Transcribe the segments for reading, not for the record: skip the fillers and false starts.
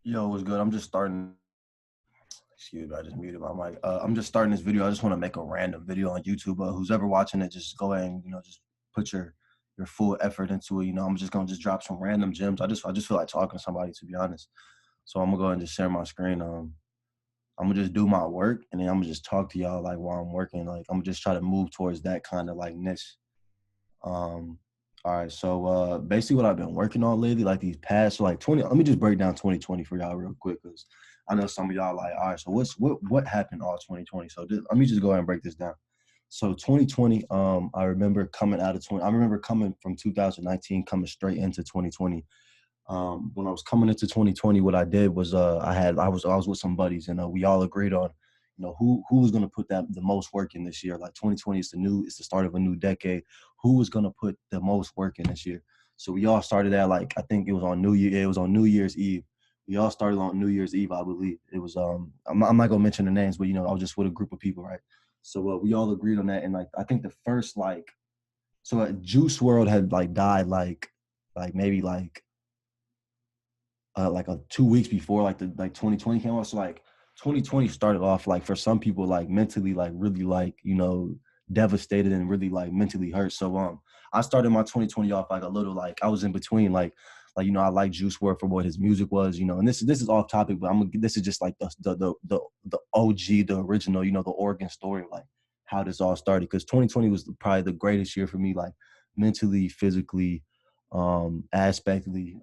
Yo, what's good? I'm just starting. Excuse me, I just muted my mic. I'm just starting this video. I just want to make a random video on YouTube. Who's ever watching it, just go ahead and just put your full effort into it. I'm just gonna just drop some random gems. I just feel like talking to somebody, to be honest. So I'm gonna go ahead and just share my screen. I'm gonna just do my work, and then I'm gonna just talk to y'all like while I'm working. Like I'm gonna just try to move towards that kind of like niche. Um, all right, so basically what I've been working on lately, like these past so like 20, let me just break down 2020 for y'all real quick because I know some of y'all like, all right, so what happened all 2020? So let me just go ahead and break this down. So 2020, I remember coming out of 20, I remember coming from 2019, coming straight into 2020. When I was coming into 2020, what I did was I was with some buddies and we all agreed on who was going to put that the most work in this year. Like 2020 is the start of a new decade. Who was going to put the most work in this year? So we all started at, like, I think it was on New Year's Eve. We all started on New Year's Eve, I believe. It was I'm not gonna mention the names, but I was just with a group of people, right? So we all agreed on that, and like I think the first Juice World had like died like maybe like 2 weeks before like 2020 came out. So like 2020 started off like for some people like mentally like really like devastated and really like mentally hurt. So I started my 2020 off like a little like I was in between like I like Juice WRLD for what his music was, and this is off topic, but this is just like the OG, the original, the origin story, like how this all started, because 2020 was probably the greatest year for me, like mentally, physically, aspectly,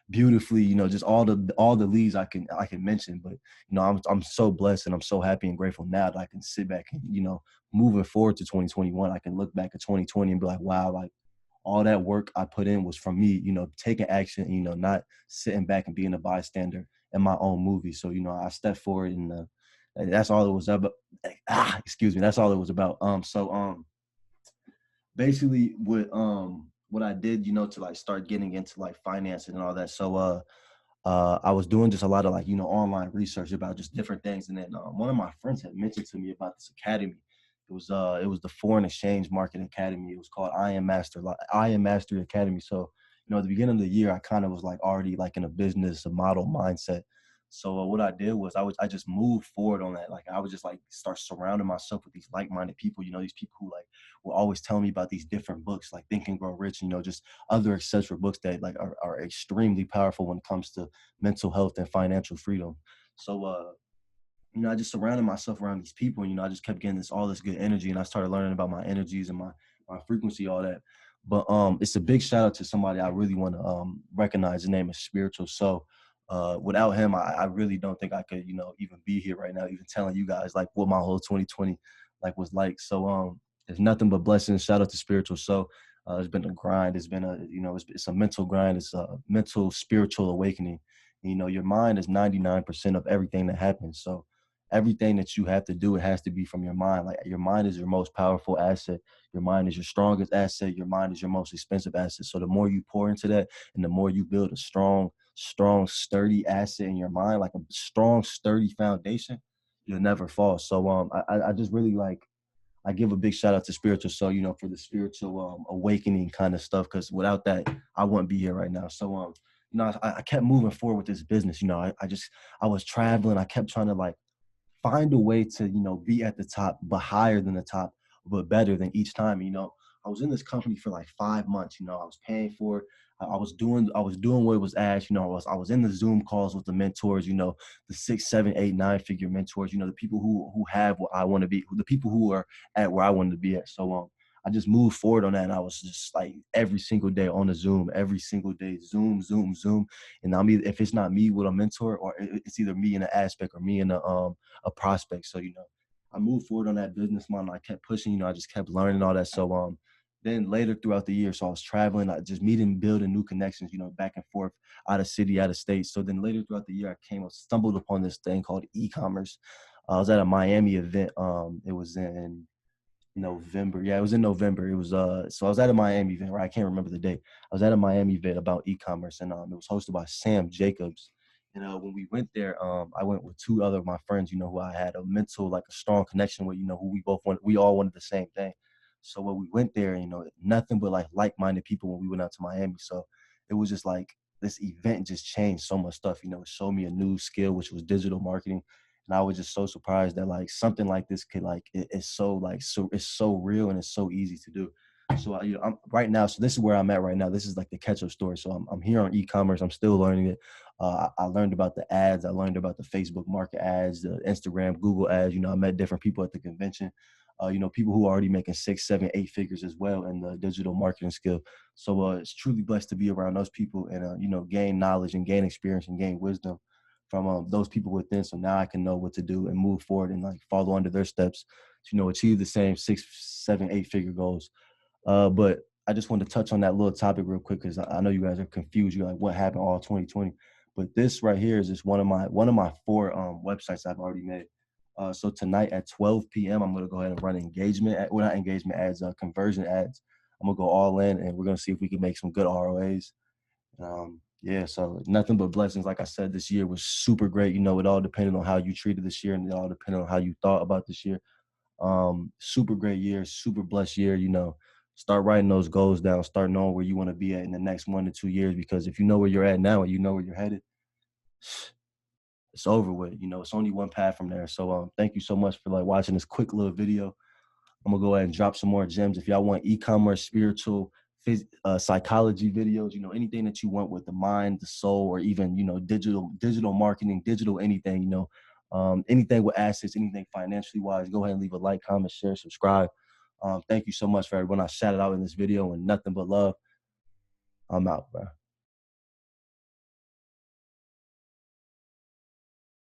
beautifully, just all the leads I can mention. But I'm so blessed and I'm so happy and grateful now that I can sit back and moving forward to 2021, I can look back at 2020 and be like, wow, like all that work I put in was from me, taking action, not sitting back and being a bystander in my own movie. So I stepped forward and that's all it was about. Excuse me, that's all it was about. Basically what I did, to like start getting into like financing and all that. So I was doing just a lot of like online research about just different things, and then one of my friends had mentioned to me about this academy. It was the Foreign Exchange Market Academy. It was called I Am Mastery Academy. So at the beginning of the year, I kind of was like already like in a business, a model mindset. So what I did was I just moved forward on that. Like I would just like start surrounding myself with these like-minded people. These people who like will always tell me about these different books, like Think and Grow Rich. Just other etc. books that like are extremely powerful when it comes to mental health and financial freedom. So I just surrounded myself around these people, and I just kept getting this good energy, and I started learning about my energies and my frequency, all that. But it's a big shout out to somebody I really want to recognize. The name is Spiritual. So without him, I really don't think I could even be here right now, even telling you guys like what my whole 2020 like was like. So there's nothing but blessings. Shout out to Spiritual. So it's been a grind. It's been it's a mental grind. It's a mental spiritual awakening. Your mind is 99% of everything that happens. So everything that you have to do, it has to be from your mind. Like your mind is your most powerful asset. Your mind is your strongest asset. Your mind is your most expensive asset. So the more you pour into that, and the more you build a strong, sturdy asset in your mind, like a strong, sturdy foundation, you'll never fall. So I just really like, I give a big shout out to Spiritual. So for the spiritual awakening kind of stuff, because without that, I wouldn't be here right now. So I kept moving forward with this business. I was traveling. I kept trying to like find a way to be at the top, but higher than the top, but better than each time. I was in this company for like 5 months. I was paying for it. I was doing what was asked. I was in the Zoom calls with the mentors, the 6 7 8 9 figure mentors, the people who have what I want to be, the people who are at where I wanted to be at. So I just moved forward on that, and I was just like every single day on a Zoom, every single day, Zoom. And if it's not me with a mentor, or it's either me in an aspect or me in a prospect. So I moved forward on that business model. I kept pushing. I just kept learning all that. So then later throughout the year, so I was traveling, I just meeting, building new connections, back and forth, out of city, out of state. So then later throughout the year, stumbled upon this thing called e-commerce. I was at a Miami event. It was in November. Yeah, it was in November. It was so I was at a Miami event, right? I can't remember the date. I was at a Miami event about e-commerce, and it was hosted by Sam Jacobs. And when we went there, I went with two other of my friends, who I had a mental, like a strong connection with, who we all wanted the same thing. So when we went there, nothing but like-minded people when we went out to Miami. So it was just like this event just changed so much stuff. It showed me a new skill, which was digital marketing. And I was just so surprised that like something like this could like it's so like so it's so real and it's so easy to do. So I'm right now. So this is where I'm at right now. This is like the catch up story. So I'm here on e-commerce. I'm still learning it. I learned about the ads. I learned about the Facebook market ads, the Instagram, Google ads. I met different people at the convention. People who are already making 6, 7, 8 figures as well in the digital marketing skill. So it's truly blessed to be around those people and gain knowledge and gain experience and gain wisdom from those people within. So now I can know what to do and move forward and like follow under their steps to achieve the same 6, 7, 8 figure goals. But I just wanted to touch on that little topic real quick because I know you guys are confused. You're like, what happened all 2020? But this right here is just one of my 4 websites I've already made. So tonight at 12 p.m. I'm gonna go ahead and run not engagement ads, conversion ads. I'm gonna go all in and we're gonna see if we can make some good ROAs. Yeah, so nothing but blessings. Like I said, this year was super great. It all depended on how you treated this year and it all depended on how you thought about this year. Super great year, super blessed year. Start writing those goals down, start knowing where you want to be at in the next 1 to 2 years, because if you know where you're at now and you know where you're headed, it's over with. It's only one path from there. So thank you so much for like watching this quick little video. I'm gonna go ahead and drop some more gems. If y'all want e-commerce, spiritual, psychology videos, anything that you want with the mind, the soul, or even digital marketing, digital anything, anything with assets, anything financially wise, go ahead and leave a like, comment, share, subscribe. Thank you so much for everyone I shouted out in this video, and nothing but love. I'm out, bro.